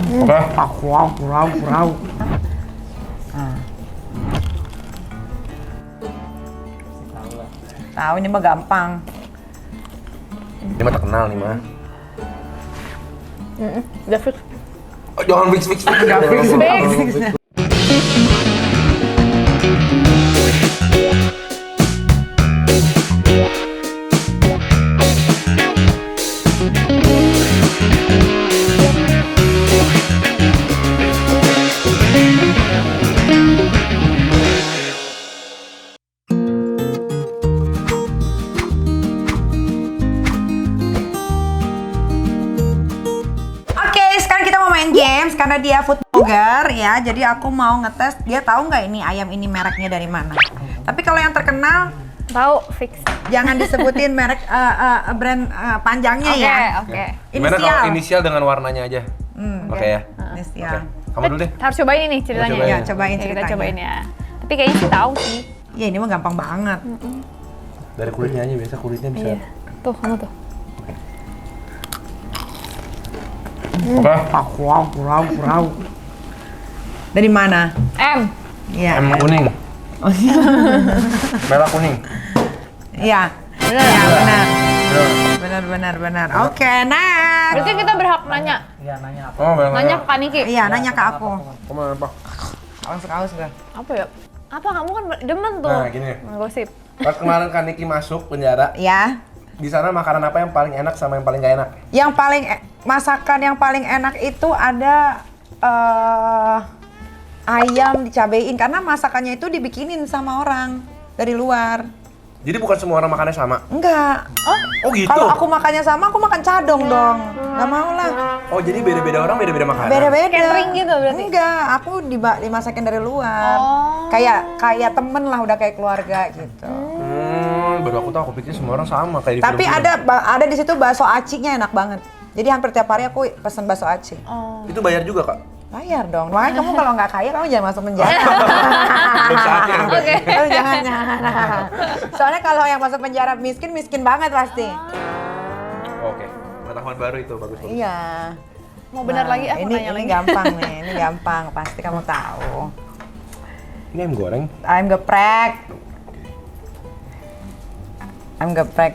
Oke. Kurau. Tahu ini mah gampang. Ini mah terkenal nih mah. Udah fix. Oh, jangan fix. Udah fix. Games karena dia food blogger ya, jadi aku mau ngetes dia tahu nggak ini ayam ini mereknya dari mana. Tapi kalau yang terkenal Tahu fix. jangan disebutin merek brand panjangnya ya. Oke. Gimana Inisial. kalau inisial dengan warnanya aja? Oke ya. Inisial. Kamu dulu deh. Harus cobain ini ceritanya. Cobain. Ya, cobain Oke, kita ceritanya. cobain ya. Tapi kayaknya sih tahu sih. Ya ini mah gampang banget. Dari kulitnya aja, biasa kulitnya bisa. Iya. Tuh, kamu tuh. Oke. Kurau. Dari mana? M. Iya. M kuning. Merah kuning. Iya. Bener. Iya, Ya. benar. Oke, next. Berarti kita berhak nanya. Oh, merah. Nanya ke Kaniki. Iya, nanya ke aku. Kamu apa? Aus gak? Apa ya? Apa kamu kan demen tuh? Nah, gini. Gosip. Pas kemarin kan Niki masuk penjara, Ya. di sana makanan apa yang paling enak sama yang paling gak enak? Yang paling masakan yang paling enak itu ada ayam dicabein karena masakannya itu dibikinin sama orang dari luar. Jadi bukan semua orang makannya sama? Enggak. Oh gitu? Kalau aku makannya sama, aku makan cadong dong. Nggak mau lah. Oh jadi beda-beda orang beda-beda makanan? Beda-beda. Catering gitu berarti? Enggak, aku dimasakin dari luar. Oh. Kayak temen lah, udah kayak keluarga gitu. Baru aku tahu, aku pikir semua orang sama kayak di Tapi film-film. ada di situ bakso acinya enak banget. Jadi hampir tiap hari aku pesen bakso aci. Oh. Itu bayar juga kak? Bayar dong. Makanya kamu kalau nggak kaya kamu jangan masuk penjara. Belum saatnya. Oke. Kamu jangan. Soalnya kalau yang masuk penjara miskin banget pasti. Oke, pengetahuan baru itu bagus. Iya. Mau benar lagi aku ini nanya ini lagi. gampang nih, ini gampang pasti kamu tahu. Ini ayam goreng. Ayam geprek. Ayam geprek.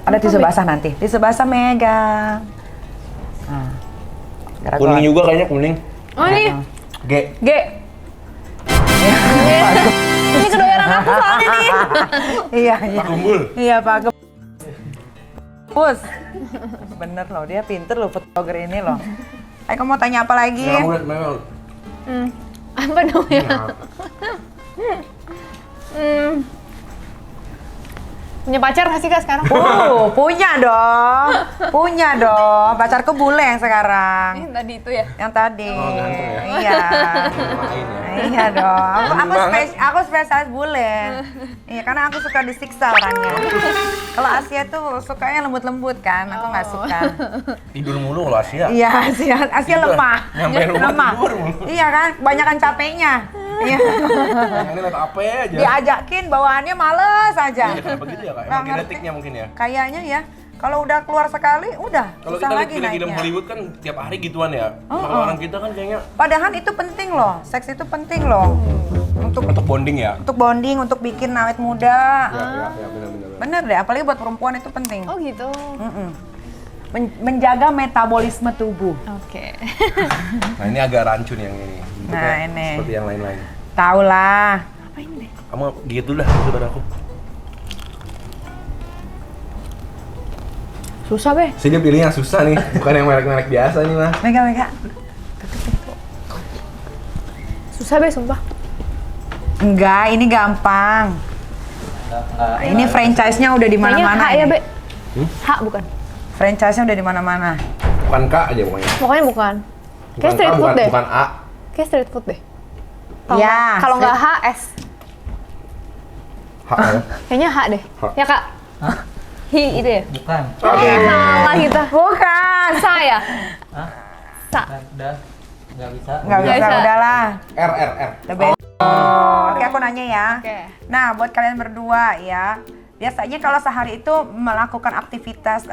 Ada tisu basah nanti. Tisu basah megang. Nah. Kuning juga kayaknya kuning. Oh ini. G. G. Ini kedoyaran aku soalnya nih. Iya. Pak Kumbul. Iya Pak Pus. Bener loh, dia pinter loh fotografer ini loh. Ayo kamu mau tanya apa lagi? Yang mulut memang. Apa dong ya? Punya pacar nggak sih kak sekarang? Punya dong. Pacarku bule yang sekarang. Ini tadi itu ya? Yang tadi. Oh, ganteng ya? Iya. Main ya. Iya dong. Ganteng banget. Aku spesialis bule. Iya, karena aku suka disiksa orangnya. Kalau Asia tuh sukanya lembut-lembut kan, aku nggak suka. Tidur mulu kalau Asia. Iya, Asia lemah. Nyampe rumah Lemah. tidur mulu. Iya kan, kebanyakan capeknya. Iya. Yang ini liat apa aja. Diajakin bawaannya males aja. Iya kenapa gitu ya kak? Nggak Emang ngerti. genetiknya mungkin ya? Kayaknya ya. Kalau udah keluar sekali, udah Kalau susah kita lihat lagi film-film naiknya. Hollywood kan tiap hari gituan ya. Kalau orang kita kan kayaknya Padahal itu penting loh, seks itu penting loh. Untuk bonding ya. bonding, untuk bikin awet muda. Ya benar-benar. Bener deh, apalagi buat perempuan itu penting. Oh gitu. Menjaga metabolisme tubuh. Oke. Nah ini agak rancun yang ini. Nah, Bentuknya ini. seperti yang lain-lain. Tahu lah. Apa ini deh? Kamu gigit dulu dah saudara aku. Susah be. Sini dia pilih yang susah nih, bukan yang merek-merek biasa nih mah. Mega. Susah be sumpah. Enggak, ini gampang. Ini franchise-nya udah di Kayaknya mana-mana. H ya ini. be. H bukan. Franchise-nya udah di mana-mana. Bukan K aja pokoknya. Pokoknya bukan. Bukan Kayak street K, food deh. bukan A. Kayak street food deh. Iya, Kalau nggak H, S. H ya. Kayaknya H deh. H. Ya kak. Hi itu ya. Bukan. Salah kita. Bukan. Sa ya. Hah? Sa. Udah. Nggak bisa. Nggak bisa, bisa. udahlah. R. Lebih. Oke, aku nanya ya. Oke. Nah, buat kalian berdua ya, biasanya kalau sehari itu melakukan aktivitas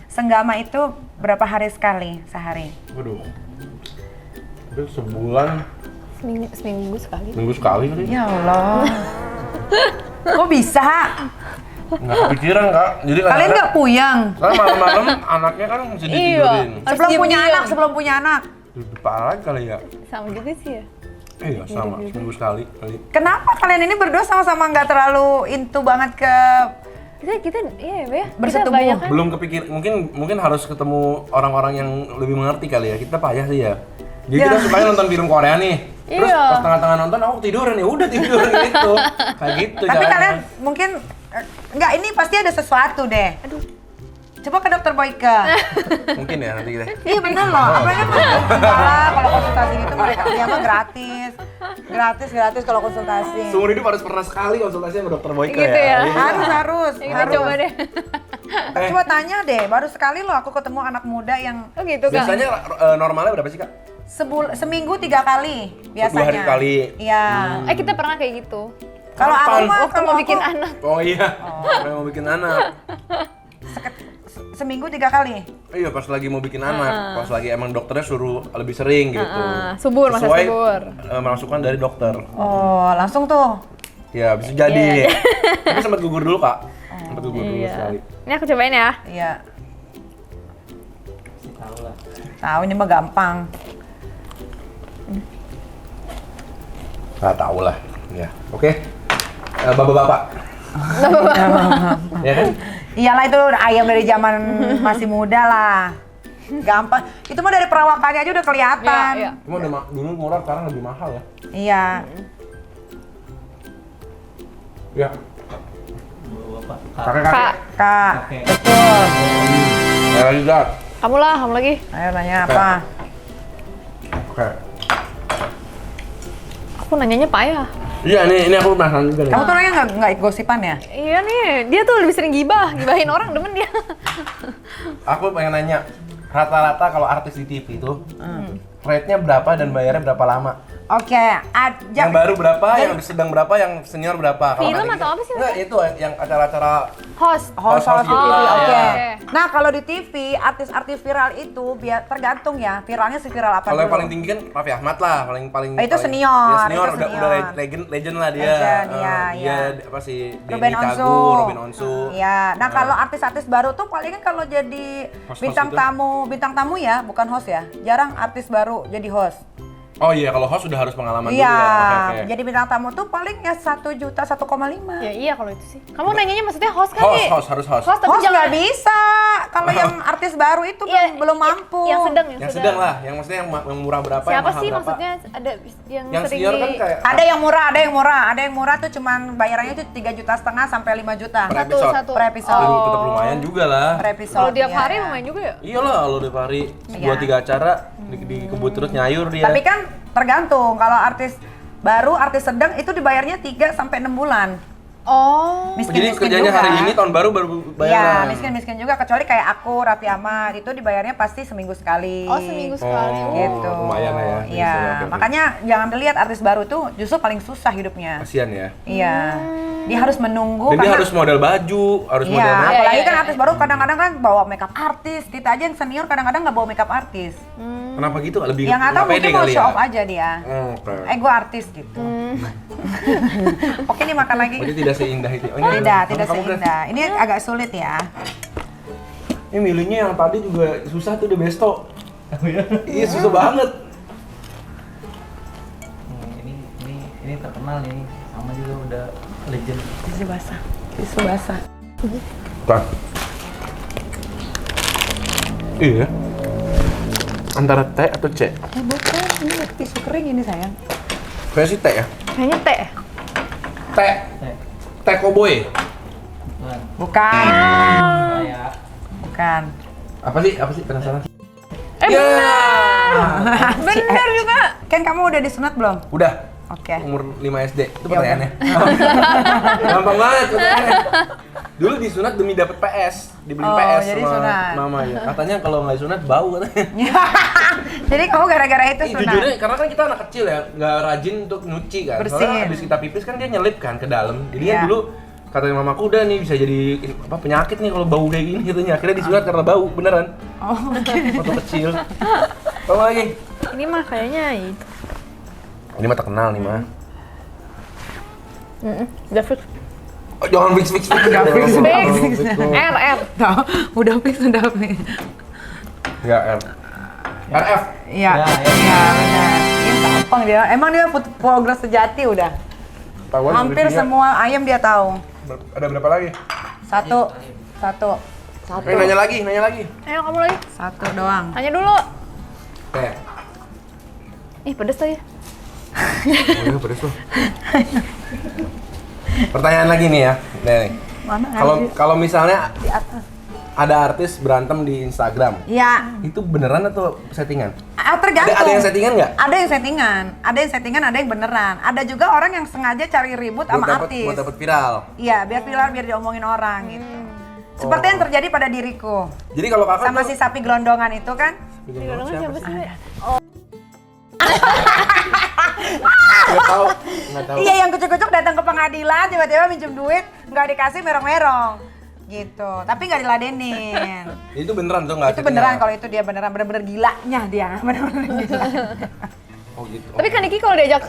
senggama itu Berapa hari sekali sehari? Waduh. Itu sebulan, Seminggu sekali. minggu sekali kali. Ya Allah. Kok bisa? Nggak kepikiran Kak. Jadi Kalian kadang-kadang- nggak puyeng? Kan malam-malam anaknya kan mesti Iya. ditidurin. Sebelum punya diam-diam. anak, sebelum punya anak. Lebih parah lagi kali ya. Sama juga sih ya. Iya sama, seminggu sekali kali. Kenapa kalian ini berdua sama-sama nggak terlalu into banget ke Kita iya ya, Be. Kita Bersetubuh. banyak kan. Belum kepikir, mungkin harus ketemu orang-orang yang lebih mengerti kali ya. Kita payah sih ya. Jadi Ya. kita sukanya nonton film Korea nih. Terus Iya. pas tengah-tengah nonton aku tiduran ya udah tiduran gitu. Kayak gitu Tapi caranya. kalian mungkin nggak, ini pasti ada sesuatu deh. Aduh. Coba ke dokter Boyke. Mungkin ya nanti kita. Iya bener loh. Apa kan kalau konsultasi gitu mereka dia mah gratis. Gratis kalau konsultasi. Seumur hidup harus pernah sekali konsultasi sama dokter Boyke Gitu ya. Iya. Harus. Ya, kita coba deh. Coba tanya deh, baru sekali loh aku ketemu anak muda yang Oh gitu Kak. Biasanya normalnya berapa sih Kak? seminggu 3 kali biasanya. 2 hari sekali. Iya. Kita pernah kayak gitu. Kalau aku Kapan? mah Waktu kalau mau aku bikin anak. Oh iya, mau bikin anak. seminggu 3 kali. Iya pas lagi mau bikin anak, pas lagi emang dokternya suruh lebih sering gitu. Subur, masa Sesuai, subur. masukan dari dokter. Oh, langsung tuh. Ya bisa jadi. Tapi sempat gugur dulu Kak. Sempat gugur dulu Iya. sekali. Ini aku cobain ya. Iya. Pasti tahu lah. Tahu ini mah gampang. Nggak tahu lah. Ya, oke. Bapak-bapak. Ya kan? Iyalah itu udah ayam dari zaman masih muda lah. Gampang. Itu mah dari perawakannya aja udah kelihatan. Iya, Cuma udah dulu murah, sekarang lebih mahal ya. Iya. Ya. Bapak. Kakek-kakek. Kak, Kak, Oke. betul. Ya lagi Kak. kamu lagi. Ayo nanya apa? Oke. Aku nanyanya payah. Iya ini aku penasaran juga nih. Kamu tuh orangnya nggak gosipan ya? Iya nih, dia tuh lebih sering gibahin orang, demen dia. Aku pengen nanya, rata-rata kalau artis di TV itu rate-nya berapa dan bayarnya berapa lama? Oke, Yang baru berapa, yang sedang berapa, yang senior berapa? Kalau Film nggak atau gitu- apa sih, Nggak, itu yang acara-acara Host. host Host-host di TV, gitu. oke. Iya. Nah kalau di TV, artis-artis viral itu tergantung ya, viralnya seviral apa kalau yang dulu. paling tinggi kan Raffi Ahmad lah, paling Itu paling- senior, Ya, senior itu udah senior. legend lah dia. Legend, iya, Dia iya. apa sih? Ruben Denny Onsu. Cagur, Ruben Onsu. Iya. Nah, kalau artis-artis baru tuh paling kan kalau jadi Host-host bintang itu. bintang tamu ya, bukan host ya. Jarang artis baru jadi host. Oh iya, kalau host sudah harus pengalaman dulu Iya. ya. Oke, oke. Jadi bintang tamu tuh paling ya 1 juta 1,5. Ya iya kalau itu sih. Kamu nanyanya maksudnya host kali? Host harus host. Host tapi Host jangan nggak bisa. Kalau yang artis baru itu Iya, belum mampu. Yang sedang, Yang sedang lah, yang maksudnya yang murah berapa, yang Siapa mahal sih berapa. maksudnya ada yang Yang sering senior di... kan kayak Ada yang murah, ada yang murah. Ada yang murah tuh cuman bayarannya tuh 3,5 juta sampai 5 juta. Per episode. Satu. Per episode. Aduh, tetap lumayan juga lah. Per episode. Kalau tiap iya, hari iya. lumayan juga ya? Iyalah, kalau tiap hari Iya. 2-3 acara dikebut terus nyayur dia. Tapi kan tergantung. Kalau artis baru, artis sedang itu dibayarnya 3 sampai 6 bulan. Oh. Jadi kerjanya juga. hari ini tahun baru baru Iya, bayaran. miskin juga. Kecuali kayak aku, Raffi Ahmad, itu dibayarnya pasti seminggu sekali. Oh, seminggu sekali. Oh, Gitu. lumayan lah ya. Iya, Oke, oke. makanya jangan dilihat artis baru tuh justru paling susah hidupnya. Kasian ya. Iya, dia harus menunggu. Dan dia karena- harus model baju, harus Iya, model makeup. apalagi Iya, kan iya, artis baru kadang-kadang kan bawa makeup artis. Kita aja yang senior kadang-kadang nggak bawa makeup artis. Kenapa gitu? Lebih Yang nggak tahu nggak pede mungkin mau kali show ya? off aja dia. Oke. Gue artis gitu. Oke nih makan lagi. Jadi tidak seindah itu. Oh, ini Tidak kamu kan- seindah. Ini agak sulit ya. Ini milihnya yang tadi juga susah tuh, udah besto. Oh ya? Iya, susah banget. Ini terkenal nih, sama juga udah legend. Tisu basah. Tisu basah. Apa? Iya. Antara T atau C? Bukan, ini tisu kering ini sayang. Kayaknya sih T ya. Kayaknya teh. T. T Cowboy. Bukan. Bukan. Kayak Bukan. Apa sih? Apa sih? Penasaran. Iya. Ya. Bener juga. Kan kamu udah disunat belum? Udah. Oke. Umur 5 SD. Itu Ya pertanyaannya. Gampang banget pertanyaannya. Dulu disunat demi dapat PS, dibeli Oh, PS jadi sama sunat. mama ya. Katanya kalau nggak sunat bau katanya. Jadi kamu gara-gara itu sunat. Jujurnya karena kan kita anak kecil ya, nggak rajin untuk nyuci kan. Bersihin. Soalnya habis kita pipis kan dia nyelip kan ke dalam. Jadi Iya. kan dulu katanya mamaku udah nih bisa jadi apa penyakit nih kalau bau kayak gini katanya. Akhirnya disunat karena bau beneran. Oh, oke. Waktu kecil. Apa lagi? Ini mah kayaknya itu. Ini mah terkenal nih mah. Udah fix. Oh, jangan fix. Udah fix. R. Tahu, udah fix. Ya, RF. Iya, Ya, iya benar. Ini gampang dia. Emang dia food vlogger sejati udah. Tahuan Hampir Olivia. semua ayam dia tahu. Ada berapa lagi? Satu. Nanya lagi. Ayo kamu lagi. Satu doang. Tanya dulu. Teh. Ih, pedes lagi. Oh, pedes loh. Pertanyaan lagi nih ya. Nih. Mana? Kalau misalnya Di atas. ada artis berantem di Instagram, Iya. itu beneran atau settingan? Tergantung. Ada yang settingan nggak? Ada yang settingan, ada yang beneran. Ada juga orang yang sengaja cari ribut sama artis. Buat dapet viral. Iya, biar viral, biar diomongin orang gitu. Seperti yang terjadi pada diriku. Jadi kalau kakak Sama tuh, si sapi gelondongan itu kan. Gelondongan siapa sih? Nggak tahu. Iya, yang kucuk-kucuk datang ke pengadilan, tiba-tiba minjem duit, nggak dikasih merong-merong. Gitu, tapi nggak diladenin. Itu beneran tuh nggak? Itu beneran, kalau itu dia beneran gilanya dia. Bener-bener gila. Oh gitu. Tapi kan Niki kalau diajak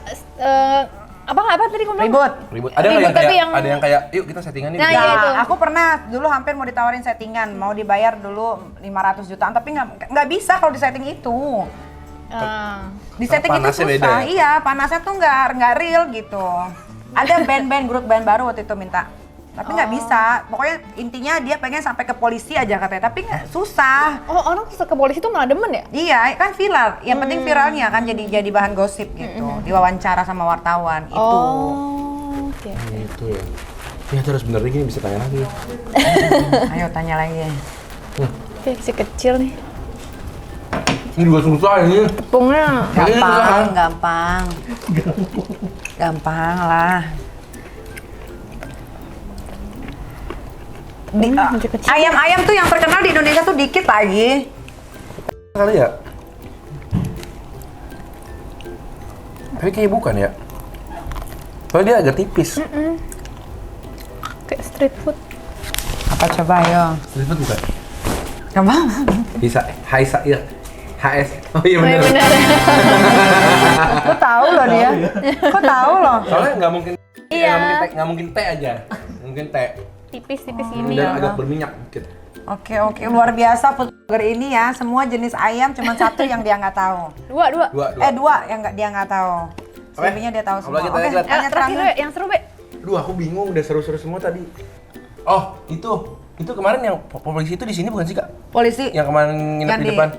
apa tadi kamu bilang? Ribut. Ada nggak Ribut, yang tapi kayak, yang- ada yang kayak, yuk kita settingan nih. Nah, gitu. iya itu. Aku pernah dulu hampir mau ditawarin settingan, mau dibayar dulu 500 jutaan, tapi nggak bisa kalau di setting itu. Di setting itu Panasnya susah, beda ya? iya panasnya tuh nggak real gitu. Ada grup band baru waktu itu minta, tapi nggak bisa. Pokoknya intinya dia pengen sampai ke polisi aja katanya, tapi nggak susah. Oh, orang ke polisi tuh malah demen ya? Iya, kan viral. Yang penting viralnya kan jadi bahan gosip gitu. Diwawancara sama wartawan itu. Oh, oke. Gitu ya. Ya terus bener gini bisa tanya lagi. Ayo tanya lagi. Oke, si kecil nih. Ini juga susah ini. Tepungnya Gampang lah. masih kecil. Ayam-ayam tuh yang terkenal di Indonesia tuh dikit lagi. Kali ya? Tapi kayaknya bukan ya. Soalnya dia agak tipis. Kayak street food. Apa coba ayo? Street food bukan? Coba. Bisa, iya. HS. Oh iya Oh, bener. iya benar. Kok tahu loh dia? Kok tahu loh? Soalnya nggak mungkin. Iya. Nggak mungkin teh aja. Mungkin teh. Tipis-tipis gini. Dan agak berminyak dikit. Oke, luar biasa food blogger ini ya. Semua jenis ayam cuma satu yang dia nggak tahu. Dua. Dua yang dia nggak tahu. Selebihnya dia tahu semua. Apalagi Oke, tanya, Glat? tanya Terakhir terakhir. yang seru, Be. Duh, aku bingung udah seru-seru semua tadi. Oh, itu kemarin yang polisi itu di sini bukan sih, Kak? Polisi Yang kemarin nginep Yang di di- depan.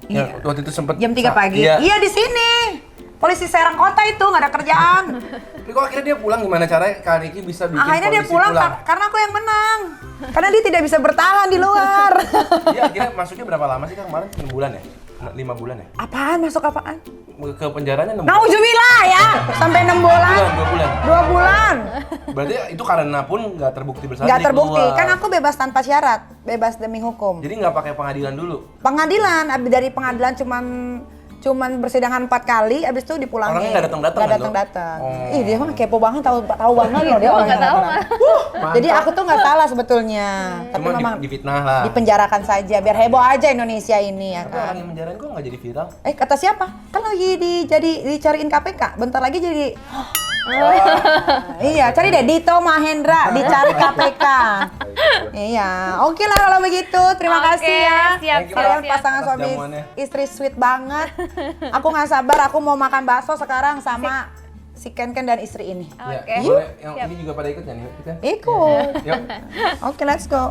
Iya. Yang waktu itu sempet jam 3 pagi. Iya. Iya di sini. Polisi Serang Kota itu nggak ada kerjaan. Tapi kok akhirnya dia pulang gimana caranya Kak Niki bisa bikin Akhirnya dia polisi pulang karena aku yang menang. Karena dia tidak bisa bertahan di luar. Iya, akhirnya masuknya berapa lama sih Kak kemarin? 6 bulan ya? 5 bulan ya? Apaan masuk apaan? Ke penjaranya 6 bulan. Nauzubillah ya. Sampai 6 bulan. 2 bulan. 2 bulan. Berarti itu karena pun nggak terbukti bersalah. Nggak jadi terbukti. keluar. Kan aku bebas tanpa syarat. Bebas demi hukum. Jadi nggak pakai pengadilan dulu. Pengadilan, abis dari pengadilan cuman bersidangan 4 kali, abis itu dipulangin. Orangnya nggak datang-datang Nggak kan, Dok? datang-datang. Oh. Ih dia mah kepo banget, tahu banget loh dia Gua orangnya. nggak tahu, rata-rata. Jadi aku tuh nggak salah sebetulnya. Tapi Cuma memang difitnah lah. dipenjarakan saja, biar heboh aja Indonesia ini ya Tapi orang kan. yang menjarain kok nggak jadi viral? Kata siapa? Kan lagi dicariin KPK. Bentar lagi jadi iya, cari deh Dito Mahendra dicari KPK. Iya, oke lah kalau begitu. Terima Oke, kasih ya. siap, Kalian siap. pasangan Atas suami jamuannya. istri sweet banget. Aku nggak sabar, aku mau makan bakso sekarang sama si Ken dan istri ini. Oke. Ya, boleh. Yang ini juga pada ikut ya nih kita? Ikut. Yuk. Oke, let's go.